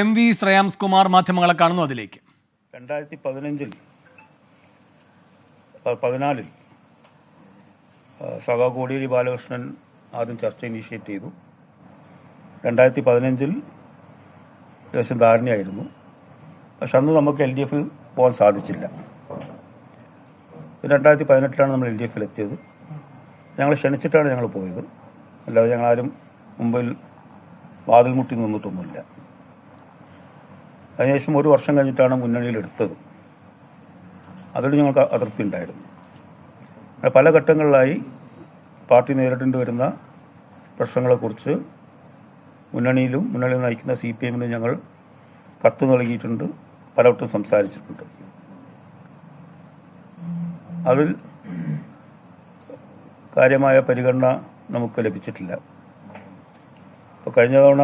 M V Shreyams Kumar മാധ്യമങ്ങളെ കാണുന്നു. അതിലേക്ക് 2014 സഖാവ് കോടിയേരി ബാലകൃഷ്ണൻ ആദ്യം ചർച്ച ഇനീഷ്യേറ്റ് ചെയ്തു. 2015 ഏകദേശം ധാരണയായിരുന്നു. പക്ഷെ അന്ന് നമുക്ക് LDF പോകാൻ സാധിച്ചില്ല. 2018 നമ്മൾ LDF എത്തിയത്. ഞങ്ങൾ ക്ഷണിച്ചിട്ടാണ് ഞങ്ങൾ പോയത്, അല്ലാതെ ഞങ്ങളാരും മുമ്പിൽ വാതിൽ മുട്ടി നിന്നിട്ടൊന്നുമില്ല. അതിനുശേഷം ഒരു വർഷം കഴിഞ്ഞിട്ടാണ് മുന്നണിയിലെടുത്തത്. അതിൽ ഞങ്ങൾക്ക് അതൃപ്തി ഉണ്ടായിരുന്നു. പല ഘട്ടങ്ങളിലായി പാർട്ടി നേരിടേണ്ടി വരുന്ന പ്രശ്നങ്ങളെക്കുറിച്ച് മുന്നണിയിൽ നയിക്കുന്ന CPM ഞങ്ങൾ കത്ത് നൽകിയിട്ടുണ്ട്, പലവട്ടം സംസാരിച്ചിട്ടുണ്ട്. അതിൽ കാര്യമായ പരിഗണന നമുക്ക് ലഭിച്ചിട്ടില്ല. ഇപ്പോൾ കഴിഞ്ഞ തവണ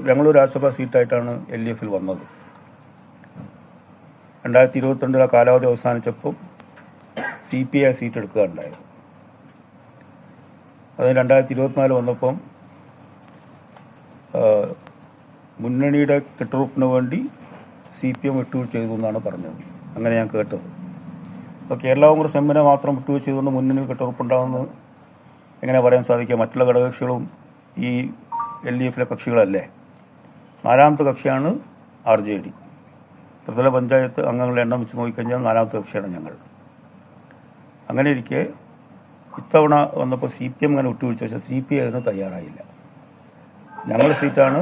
ഞങ്ങൾ രാജ്യസഭാ സീറ്റായിട്ടാണ് LDF വന്നത്. 2022 കാലാവധി അവസാനിച്ചപ്പോൾ CPI സീറ്റ് എടുക്കുകയുണ്ടായത്. അതിന് 2024 വന്നപ്പം മുന്നണിയുടെ കെട്ടുറപ്പിന് വേണ്ടി CPM വിട്ടുവീഴ്ച ചെയ്തു എന്നാണ് പറഞ്ഞത്. അങ്ങനെ ഞാൻ കേട്ടത്. അപ്പോൾ കേരള കോൺഗ്രസ് എമ്മിനെ മാത്രം വിട്ടുവീഴ്ച ചെയ്തുകൊണ്ട് മുന്നണി കെട്ടുറപ്പുണ്ടാകുന്നത് എങ്ങനെ പറയാൻ സാധിക്കുക? മറ്റുള്ള ഘടകകക്ഷികളും ഈ LDF കക്ഷികളല്ലേ. നാലാമത്തെ കക്ഷിയാണ് RJD. ത്രിതല പഞ്ചായത്ത് അംഗങ്ങളുടെ എണ്ണം വെച്ച് നോക്കിക്കഴിഞ്ഞാൽ നാലാമത്തെ കക്ഷിയാണ് ഞങ്ങൾ. അങ്ങനെ ഇരിക്കെ ഇത്തവണ വന്നപ്പോൾ CPM അങ്ങനെ വിട്ടുവീഴ്ച, പക്ഷേ CPI അതിന് തയ്യാറായില്ല. ഞങ്ങളുടെ സീറ്റാണ്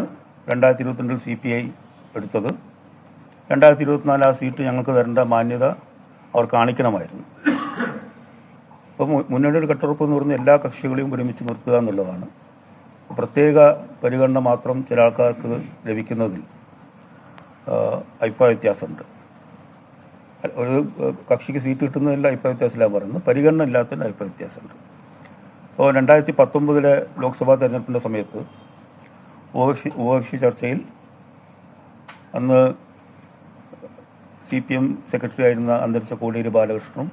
2022 CPI എടുത്തത്. 2024 ആ സീറ്റ് ഞങ്ങൾക്ക് തരേണ്ട മാന്യത അവർ കാണിക്കണമായിരുന്നു. അപ്പോൾ മുന്നണിയുടെ കെട്ടുറപ്പ് എന്ന് പറയുന്ന എല്ലാ കക്ഷികളെയും ഒരുമിച്ച് നിർത്തുക എന്നുള്ളതാണ്. പ്രത്യേക പരിഗണന മാത്രം ചില ആൾക്കാർക്ക് ലഭിക്കുന്നതിൽ അഭിപ്രായ വ്യത്യാസമുണ്ട്. ഒരു കക്ഷിക്ക് സീറ്റ് കിട്ടുന്നതിൽ അഭിപ്രായ വ്യത്യാസമില്ല പറയുന്നത്, പരിഗണന ഇല്ലാത്തതിൽ അഭിപ്രായ വ്യത്യാസമുണ്ട്. അപ്പോൾ 2019 ലോക്സഭാ തെരഞ്ഞെടുപ്പിൻ്റെ സമയത്ത് ഉഭയകക്ഷി ചർച്ചയിൽ അന്ന് CPM സെക്രട്ടറി ആയിരുന്ന അന്തരിച്ച കോടിയേരി ബാലകൃഷ്ണനും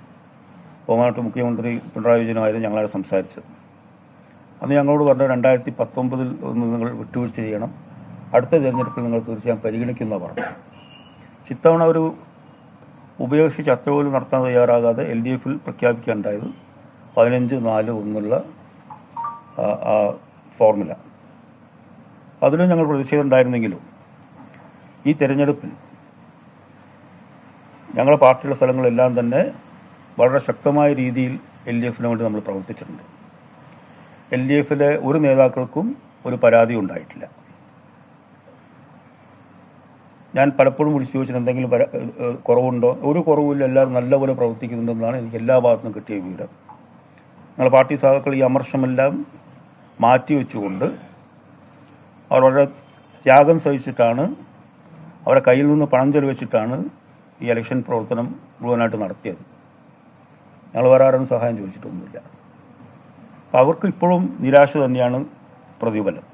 ബഹുമാനപ്പെട്ട മുഖ്യമന്ത്രി പിണറായി വിജയനുമായിരുന്നു ഞങ്ങളവിടെ സംസാരിച്ചത്. അന്ന് ഞങ്ങളോട് പറഞ്ഞ 2019 നിങ്ങൾ വിട്ടുവീഴ്ച ചെയ്യണം, അടുത്ത തിരഞ്ഞെടുപ്പിൽ നിങ്ങൾ തീർച്ചയായും പരിഗണിക്കുന്ന പറഞ്ഞു. ഇത്തവണ ഒരു ഉഭയകക്ഷി ചർച്ച പോലും നടത്താൻ തയ്യാറാകാതെ LDF പ്രഖ്യാപിക്കാനുണ്ടായത് 15-4-1 ആ ഫോർമുല. അതിലും ഞങ്ങൾ പ്രതിഷേധം ഉണ്ടായിരുന്നെങ്കിലും ഈ തെരഞ്ഞെടുപ്പിൽ ഞങ്ങളുടെ പാർട്ടിയുടെ സ്ഥലങ്ങളെല്ലാം തന്നെ വളരെ ശക്തമായ രീതിയിൽ LDFന് വേണ്ടി നമ്മൾ പ്രവർത്തിച്ചിട്ടുണ്ട്. LDF ഒരു നേതാക്കൾക്കും ഒരു പരാതി ഉണ്ടായിട്ടില്ല. ഞാൻ പലപ്പോഴും വിളിച്ചു ചോദിച്ചിട്ട് എന്തെങ്കിലും കുറവുണ്ടോ? ഒരു കുറവില്ല, എല്ലാവരും നല്ലപോലെ പ്രവർത്തിക്കുന്നുണ്ടെന്നാണ് എനിക്ക് എല്ലാ ഭാഗത്തുനിന്നും കിട്ടിയ വിവരം. ഞങ്ങളുടെ പാർട്ടി സഹാക്കൾ ഈ അമർഷമെല്ലാം മാറ്റിവെച്ചുകൊണ്ട് അവർ വളരെ ത്യാഗം സഹിച്ചിട്ടാണ്, അവരുടെ കയ്യിൽ നിന്ന് പണം ചെലവഴിച്ചിട്ടാണ് ഈ ഇലക്ഷൻ പ്രവർത്തനം മുഴുവനായിട്ട് നടത്തിയത്. ഞങ്ങൾ വേറെ ആരും സഹായം ചോദിച്ചിട്ടൊന്നുമില്ല. അപ്പം അവർക്ക് ഇപ്പോഴും നിരാശ തന്നെയാണ് പ്രതിഫലം.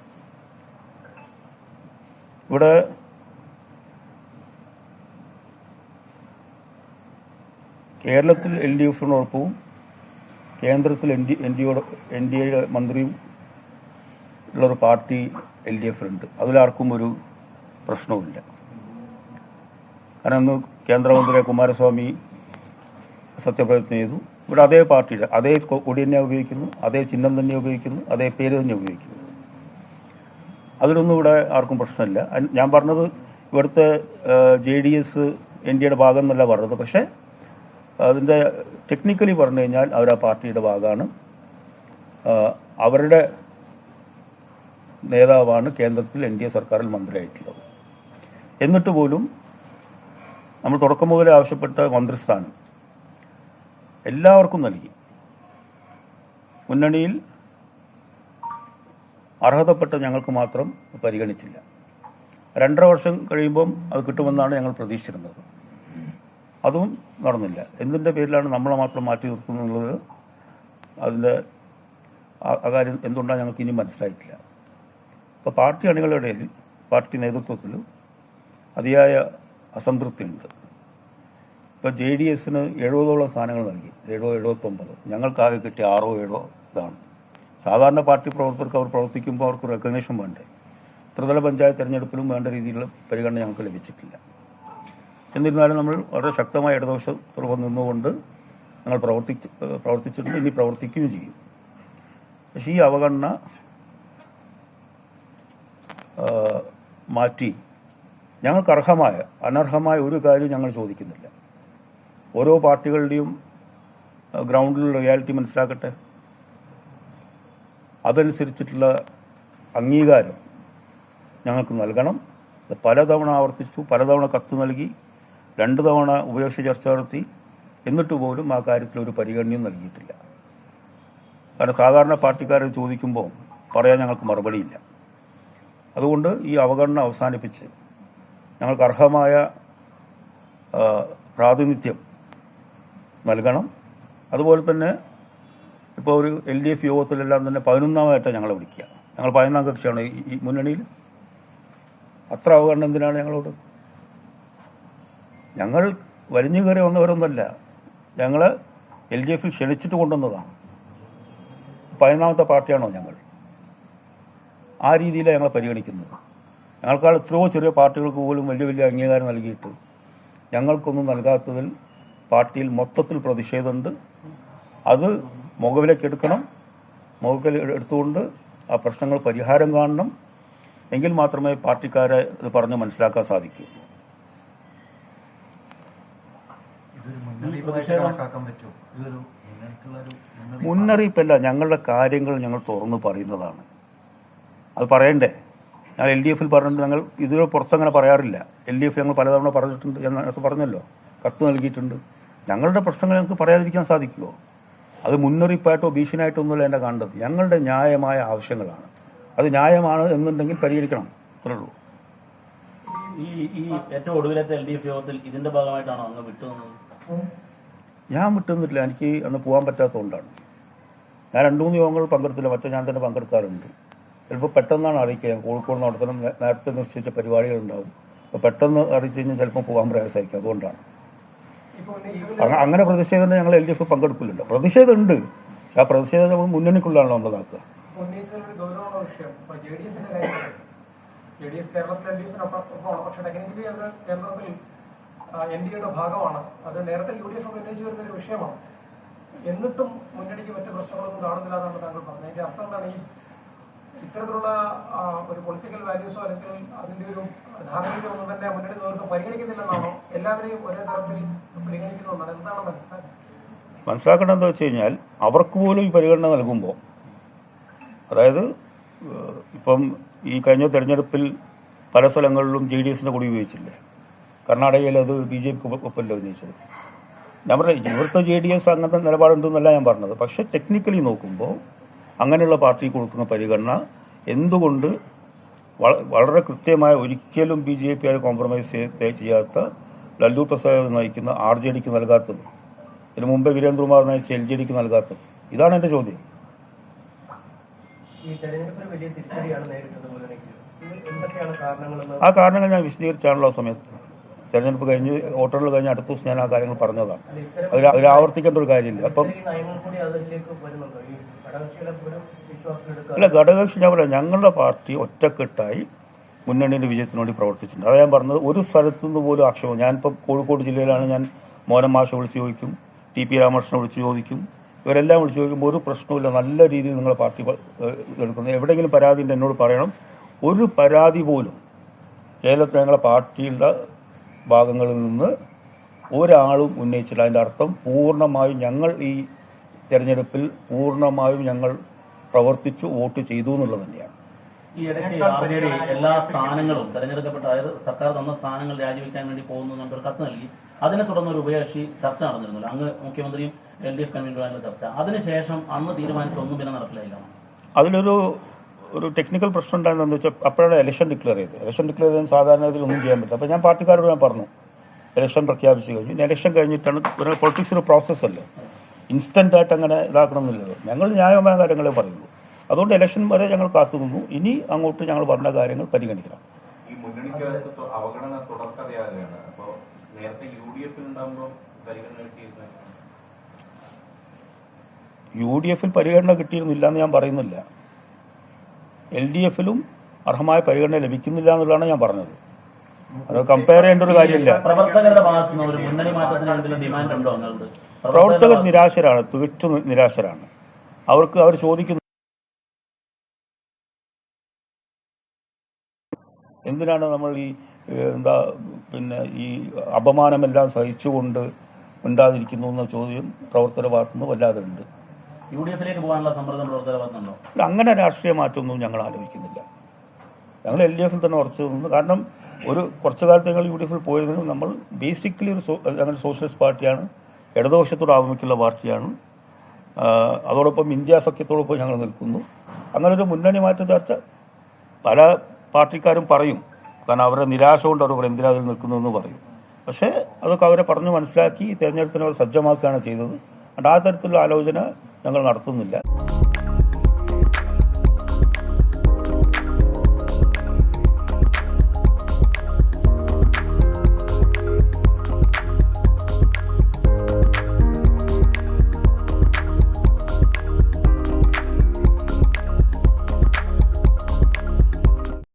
ഇവിടെ കേരളത്തിൽ LDFിനോടൊപ്പവും കേന്ദ്രത്തിൽ NDA മന്ത്രിയും ഉള്ളൊരു പാർട്ടി LDFിലുണ്ട്. അതിലാർക്കും ഒരു പ്രശ്നവുമില്ല. കാരണം അന്ന് കേന്ദ്രമന്ത്രി കുമാരസ്വാമി സത്യപ്രതിജ്ഞ ചെയ്തു. ഇവിടെ അതേ പാർട്ടിയുടെ അതേ കൊടി തന്നെ ഉപയോഗിക്കുന്നു, അതേ ചിഹ്നം തന്നെ ഉപയോഗിക്കുന്നു, അതേ പേര് തന്നെ ഉപയോഗിക്കുന്നു. അതിലൊന്നും ഇവിടെ ആർക്കും പ്രശ്നമില്ല. ഞാൻ പറഞ്ഞത് ഇവിടുത്തെ JDS NDAയുടെ ഭാഗം എന്നല്ല പറഞ്ഞത്. പക്ഷേ അതിൻ്റെ ടെക്നിക്കലി പറഞ്ഞു കഴിഞ്ഞാൽ അവർ ആ പാർട്ടിയുടെ ഭാഗമാണ്. അവരുടെ നേതാവാണ് കേന്ദ്രത്തിൽ NDA സർക്കാരിൽ മന്ത്രിയായിട്ടുള്ളത്. എന്നിട്ട് പോലും നമ്മൾ തുടക്കം മുതലേ ആവശ്യപ്പെട്ട മന്ത്രിസ്ഥാനം എല്ലാവർക്കും നൽകി. മുന്നണിയിൽ അർഹതപ്പെട്ട ഞങ്ങൾക്ക് മാത്രം പരിഗണിച്ചില്ല. 2.5 വർഷം കഴിയുമ്പം അത് കിട്ടുമെന്നാണ് ഞങ്ങൾ പ്രതീക്ഷിച്ചിരുന്നത്. അതും നടന്നില്ല. എന്തിൻ്റെ പേരിലാണ് നമ്മളെ മാത്രം മാറ്റി നിർത്തുന്നത്? അതിൻ്റെ ആ കാര്യം എന്തുകൊണ്ടാണ് ഞങ്ങൾക്ക് ഇനി മനസ്സിലായിട്ടില്ല. അപ്പോൾ പാർട്ടി അണികളുടെ ഇടയിൽ, പാർട്ടി നേതൃത്വത്തിൽ അതിയായ അസംതൃപ്തിയുണ്ട്. ഇപ്പോൾ JDSന് 70ഓളം സ്ഥാനങ്ങൾ നൽകി, 70-79. ഞങ്ങൾക്കാകെ കിട്ടിയ 6-7 ഇതാണ്. സാധാരണ പാർട്ടി പ്രവർത്തകർക്ക് അവർ പ്രവർത്തിക്കുമ്പോൾ അവർക്ക് റെക്കഗ്നേഷൻ വേണ്ടേ? ത്രിതല പഞ്ചായത്ത് തിരഞ്ഞെടുപ്പിലും വേണ്ട രീതിയിലുള്ള പരിഗണന ഞങ്ങൾക്ക് ലഭിച്ചിട്ടില്ല. എന്നിരുന്നാലും നമ്മൾ വളരെ ശക്തമായ ഇടതുപക്ഷത്തോടൊപ്പം നിന്നുകൊണ്ട് ഞങ്ങൾ പ്രവർത്തിച്ചിട്ടുണ്ട്, ഇനി പ്രവർത്തിക്കുകയും ചെയ്യും. പക്ഷേ ഈ അവഗണന മാറ്റി ഞങ്ങൾക്ക് അനർഹമായ ഒരു കാര്യവും ഞങ്ങൾ ചോദിക്കുന്നില്ല. ഓരോ പാർട്ടികളുടെയും ഗ്രൗണ്ടിലുള്ള റിയാലിറ്റി മനസ്സിലാക്കട്ടെ, അതനുസരിച്ചിട്ടുള്ള അംഗീകാരം ഞങ്ങൾക്ക് നൽകണം. പലതവണ ആവർത്തിച്ചു, പലതവണ കത്ത് നൽകി, 2 തവണ ഉപേക്ഷ ചർച്ച നടത്തി, എന്നിട്ട് പോലും ആ കാര്യത്തിൽ ഒരു പരിഗണനയും നൽകിയിട്ടില്ല. കാരണം സാധാരണ പാർട്ടിക്കാരെ ചോദിക്കുമ്പോൾ പറയാൻ ഞങ്ങൾക്ക് മറുപടിയില്ല. അതുകൊണ്ട് ഈ അവഗണന അവസാനിപ്പിച്ച് ഞങ്ങൾക്ക് അർഹമായ പ്രാതിനിധ്യം നൽകണം. അതുപോലെ തന്നെ ഇപ്പോൾ ഒരു LDF യോഗത്തിലെല്ലാം തന്നെ 11ാമതായിട്ടാണ് ഞങ്ങളെ വിളിക്കുക. ഞങ്ങൾ 11ാം കക്ഷിയാണ് ഈ മുന്നണിയിൽ. അത്ര അവഗണന എന്തിനാണ് ഞങ്ങളോട്? ഞങ്ങൾ വലിഞ്ഞു കയറി വന്നവരൊന്നുമല്ല, ഞങ്ങൾ LDFൽ ക്ഷണിച്ചിട്ട് കൊണ്ടുവന്നതാണ്. 11ാമത്തെ പാർട്ടിയാണോ ഞങ്ങൾ? ആ രീതിയിലാണ് ഞങ്ങളെ പരിഗണിക്കുന്നത്. ഞങ്ങൾക്കാൾ എത്രയോ ചെറിയ പാർട്ടികൾക്ക് പോലും വലിയ അംഗീകാരം നൽകിയിട്ട് ഞങ്ങൾക്കൊന്നും നൽകാത്തതിൽ പാർട്ടിയിൽ മൊത്തത്തിൽ പ്രതിഷേധമുണ്ട്. അത് മുഖവിലേക്ക് എടുക്കണം. എടുത്തുകൊണ്ട് ആ പ്രശ്നങ്ങൾ പരിഹാരം കാണണം. എങ്കിൽ മാത്രമേ പാർട്ടിക്കാരെ ഇത് പറഞ്ഞ് മനസ്സിലാക്കാൻ സാധിക്കൂ. മുന്നറിയിപ്പല്ല, ഞങ്ങളുടെ കാര്യങ്ങൾ ഞങ്ങൾ തുറന്ന് പറയുന്നതാണ്. അത് പറയണ്ടേ? ഞങ്ങൾ LDFൽ പറഞ്ഞിട്ടുണ്ട്. ഞങ്ങൾ ഇതിൽ പുറത്തങ്ങനെ പറയാറില്ല. LDF ഞങ്ങൾ പലതവണ പറഞ്ഞിട്ടുണ്ട്, എന്ന് പറഞ്ഞല്ലോ, കത്ത് നൽകിയിട്ടുണ്ട്. ഞങ്ങളുടെ പ്രശ്നങ്ങൾ ഞങ്ങൾക്ക് പറയാതിരിക്കാൻ സാധിക്കുമോ? അത് മുന്നറിയിപ്പായിട്ടോ ഭീഷണിയായിട്ടോ ഒന്നുമല്ല എന്നെ കാണേണ്ടത്. ഞങ്ങളുടെ ന്യായമായ ആവശ്യങ്ങളാണ്. അത് ന്യായമാണ് എന്നുണ്ടെങ്കിൽ പരിഹരിക്കണം. അത്രേ ഉള്ളൂ. ഈ ഏറ്റവും ഒടുവിലത്തെ LDF യോഗത്തിൽ ഇതിന്റെ ഭാഗമായിട്ടാണോ അങ്ങ് വിട്ടുനിന്നത്? ഞാൻ വിട്ടുനിന്നിട്ടില്ല. എനിക്ക് അന്ന് പോകാൻ പറ്റാത്തതുകൊണ്ടാണ്. ഞാൻ 2-3 യോഗങ്ങൾ പങ്കെടുത്തില്ല. മറ്റേ ഞാൻ തന്നെ പങ്കെടുക്കാറുണ്ട്. ചിലപ്പോൾ പെട്ടെന്നാണ് അറിയിക്കുക. കോഴിക്കോട് നടത്തണം, നേരത്തെ നിശ്ചയിച്ച പരിപാടികളുണ്ടാവും. അപ്പോൾ പെട്ടെന്ന് അറിയിച്ചു കഴിഞ്ഞാൽ ചിലപ്പോൾ പോകാൻ പ്രയാസമായിരിക്കും. അതുകൊണ്ടാണ്. അങ്ങനെ പ്രതിഷേധം ഞങ്ങൾ LDF പങ്കെടുക്കില്ലല്ലോ. പ്രതിഷേധമുണ്ട്. പക്ഷെ ആ പ്രതിഷേധം നമ്മൾ മുന്നണിക്കുള്ളതാണല്ലോ ഉള്ളതാക്കുക. NDAയുടെ ഭാഗമാണ്. അത് നേരത്തെ UDF ഉന്നയിച്ചു വരുന്നൊരു വിഷയമാണ്. എന്നിട്ടും മുന്നണിക്ക് മറ്റു പ്രശ്നങ്ങളൊന്നും കാണുന്നില്ല എന്നാണ് താങ്കൾ പറഞ്ഞത്. അതിന്റെ അർത്ഥം എന്താണ്? ഈ ഇത്തരത്തിലുള്ള ഒരു പൊളിറ്റിക്കൽ വാല്യൂസോ അല്ലെങ്കിൽ അതിന്റെ ഒരു ധാർമ്മികതയോ ഒന്നും തന്നെ മുന്നണി നേതൃത്വം പരിഗണിക്കുന്നില്ലെന്നാണോ? എല്ലാവരെയും ഒരേ തരത്തിൽ പരിഗണിക്കുന്നതെന്നാണ്. എന്താണ് മനസ്സിലാക്കേണ്ടത്? എന്താ വെച്ച് കഴിഞ്ഞാൽ അവർക്ക് പോലും ഈ പരിഗണന നൽകുമ്പോൾ, അതായത് ഇപ്പം ഈ കഴിഞ്ഞ തെരഞ്ഞെടുപ്പിൽ പല സ്ഥലങ്ങളിലും JDSന്റെ കൊടി ഉപയോഗിച്ചില്ലേ? കർണാടകയിൽ അത് BJP ഒപ്പമല്ല ഉന്നയിച്ചത്. ഞാൻ പറഞ്ഞ ഇവിടുത്തെ JDS അങ്ങനത്തെ നിലപാടുണ്ടെന്നല്ല ഞാൻ പറഞ്ഞത്. പക്ഷെ ടെക്നിക്കലി നോക്കുമ്പോൾ അങ്ങനെയുള്ള പാർട്ടിക്ക് കൊടുക്കുന്ന പരിഗണന എന്തുകൊണ്ട് വളരെ കൃത്യമായ, ഒരിക്കലും BJP ആയി കോംപ്രമൈസ് ചെയ്യാത്ത ലല്ലു പ്രസാദ് നയിക്കുന്ന RJDക്ക് നൽകാത്തത്, ഇതിനു മുമ്പേ വീരേന്ദ്രകുമാർ നയിച്ച LJDക്ക് നൽകാത്തത്, ഇതാണ് എൻ്റെ ചോദ്യം. ആ കാരണങ്ങൾ ഞാൻ വിശദീകരിച്ചാണല്ലോ സമയത്ത്. തെരഞ്ഞെടുപ്പ് കഴിഞ്ഞ് വോട്ടെണ്ണൽ കഴിഞ്ഞ് അടുത്ത ദിവസം ഞാൻ ആ കാര്യങ്ങൾ പറഞ്ഞതാണ്. അതിൽ ആവർത്തിക്കേണ്ട ഒരു കാര്യമില്ല. അപ്പം അല്ല, ഘടകകക്ഷി ഞാൻ പറയാം, ഞങ്ങളുടെ പാർട്ടി ഒറ്റക്കെട്ടായി മുന്നണിയുടെ വിജയത്തിന് വേണ്ടി പ്രവർത്തിച്ചിട്ടുണ്ട്. അതാണ് ഞാൻ പറഞ്ഞത്. ഒരു സ്ഥലത്തു നിന്ന് പോലും ആക്ഷേപം. ഞാനിപ്പോൾ കോഴിക്കോട് ജില്ലയിലാണ്. ഞാൻ മോഹൻ മാഷെ വിളിച്ച് ചോദിക്കും, TP രാമകൃഷ്ണനെ വിളിച്ച് ചോദിക്കും, ഇവരെല്ലാം വിളിച്ച് ചോദിക്കുമ്പോൾ ഒരു പ്രശ്നമില്ല. നല്ല രീതിയിൽ നിങ്ങളുടെ പാർട്ടി എടുക്കുന്നത്. എവിടെയെങ്കിലും പരാതി ഉണ്ട് എന്നോട് പറയണം. ഒരു പരാതി പോലും കേരളത്തിൽ ഞങ്ങളുടെ പാർട്ടിയുടെ ഭാഗങ്ങളിൽ നിന്ന് ഒരാളും ഉന്നയിച്ചില്ല. അതിൻ്റെ അർത്ഥം പൂർണ്ണമായും ഞങ്ങൾ ഈ തെരഞ്ഞെടുപ്പിൽ പൂർണ്ണമായും ഞങ്ങൾ പ്രവർത്തിച്ചു, വോട്ട് ചെയ്തു എന്നുള്ളത് തന്നെയാണ്. ഈ ഇടയ്ക്ക് RJD എല്ലാ സ്ഥാനങ്ങളും തെരഞ്ഞെടുക്കപ്പെട്ട, അതായത് സർക്കാർ തന്ന സ്ഥാനങ്ങൾ രാജിവെക്കാൻ വേണ്ടി പോകുന്നു എന്നൊരു കത്ത് നൽകി. അതിനെ തുടർന്ന് ഒരു ഉഭയകക്ഷി ചർച്ച നടന്നിരുന്നല്ലോ. അങ്ങ് മുഖ്യമന്ത്രിയും LDF കൺവീനറുമായിട്ടുള്ള ചർച്ച. അതിനുശേഷം അന്ന് തീരുമാനിച്ച ഒന്നും പിന്നെ നടപ്പിലായില്ല. അതിലൊരു ടെക്നിക്കൽ പ്രശ്നം ഉണ്ടായിരുന്നെന്ന് വെച്ചാൽ അപ്പോഴാണ് ഇലക്ഷൻ ഡിക്ലെയർ ചെയ്തത്. ഇലക്ഷൻ ഡിക്ലെയർ ചെയ്യാൻ സാധാരണ ഇതിലൊന്നും ചെയ്യാൻ പറ്റില്ല. അപ്പോൾ ഞാൻ പാർട്ടിക്കാരോട് ഞാൻ പറഞ്ഞു, ഇലക്ഷൻ പ്രഖ്യാപിച്ചു കഴിഞ്ഞു. ഇലക്ഷൻ കഴിഞ്ഞിട്ടാണ് ഒരു പൊളിറ്റിക്സ് ഒരു പ്രോസസ്സല്ലേ, ഇൻസ്റ്റൻ്റ് ആയിട്ട് അങ്ങനെ ഇതാക്കണമെന്നില്ലല്ലോ. ഞങ്ങൾ ന്യായമായ കാര്യങ്ങളെ പറയുള്ളൂ. അതുകൊണ്ട് ഇലക്ഷൻ വരെ ഞങ്ങൾ കാത്തുനിന്നു. ഇനി അങ്ങോട്ട് ഞങ്ങൾ പറഞ്ഞ കാര്യങ്ങൾ പരിഗണിക്കണം. ഈ മുന്നണിക്ക് അവഗണന തുടർക്കഥയാകുകയാണ്. അപ്പോൾ നേരത്തെ UDFൽ ഉണ്ടാകുമ്പോൾ പരിഗണന കിട്ടിയിരുന്ന UDFൽ പരിഗണന കിട്ടിയിരുന്നില്ല എന്ന് ഞാൻ പറയുന്നില്ല. LDFലും അർഹമായ പരിഗണന ലഭിക്കുന്നില്ല എന്നുള്ളതാണ് ഞാൻ പറഞ്ഞത്. അത് കമ്പയർ ചെയ്യേണ്ട ഒരു കാര്യമില്ല. പ്രവർത്തകരുടെ ഭാഗത്തു നിന്ന് ഒരു മുന്നണി മാറ്റത്തിന് വേണ്ടിയുള്ള ഡിമാൻഡ് ഉണ്ടോ നിങ്ങൾക്ക്? പ്രവർത്തകർ നിരാശരാണ്, തീർത്തും നിരാശരാണ്. അവർ ചോദിക്കുന്നു എന്തിനാണ് നമ്മൾ ഈ ഈ അപമാനമെല്ലാം സഹിച്ചുകൊണ്ട് ഉണ്ടാതിരിക്കുന്നു എന്ന ചോദ്യം പ്രവർത്തകരുടെ ഭാഗത്തുനിന്ന് വല്ലാതെ ഉണ്ട്. UDF-ലേക്ക് പോകാനുള്ള സമ്മർദ്ദം പ്രവർത്തകരുടെ ഭാഗത്തുണ്ടോ? അങ്ങനെ രാഷ്ട്രീയ മാറ്റമൊന്നും ഞങ്ങൾ ആലോചിക്കുന്നില്ല. ഞങ്ങൾ LDF-ൽ തന്നെ ഉറച്ചു നിന്നു. കാരണം കുറച്ചു കാലത്ത് ഞങ്ങൾ UDF-ൽ പോയതിനും നമ്മൾ ബേസിക്കലി ഞങ്ങൾ സോഷ്യലിസ്റ്റ് പാർട്ടിയാണ്, ഇടതുപക്ഷത്തോട് ആഭിമുഖ്യമുള്ള പാർട്ടിയാണ്. അതോടൊപ്പം ഇന്ത്യ സഖ്യത്തോടൊപ്പം ഞങ്ങൾ നിൽക്കുന്നു. അങ്ങനെ ഒരു മുന്നണി മാറ്റ ചർച്ച പല പാർട്ടിക്കാരും പറയും. കാരണം അവരുടെ നിരാശ കൊണ്ട് അവർ എന്തിനാ അതിൽ നിൽക്കുന്നതെന്ന് പറയും. പക്ഷേ അതൊക്കെ അവരെ പറഞ്ഞ് മനസ്സിലാക്കി തെരഞ്ഞെടുപ്പിനെ അവർ സജ്ജമാക്കുകയാണ് ചെയ്തത്. ആ തരത്തിലുള്ള ആലോചന ഞങ്ങൾ നടത്തുന്നില്ല.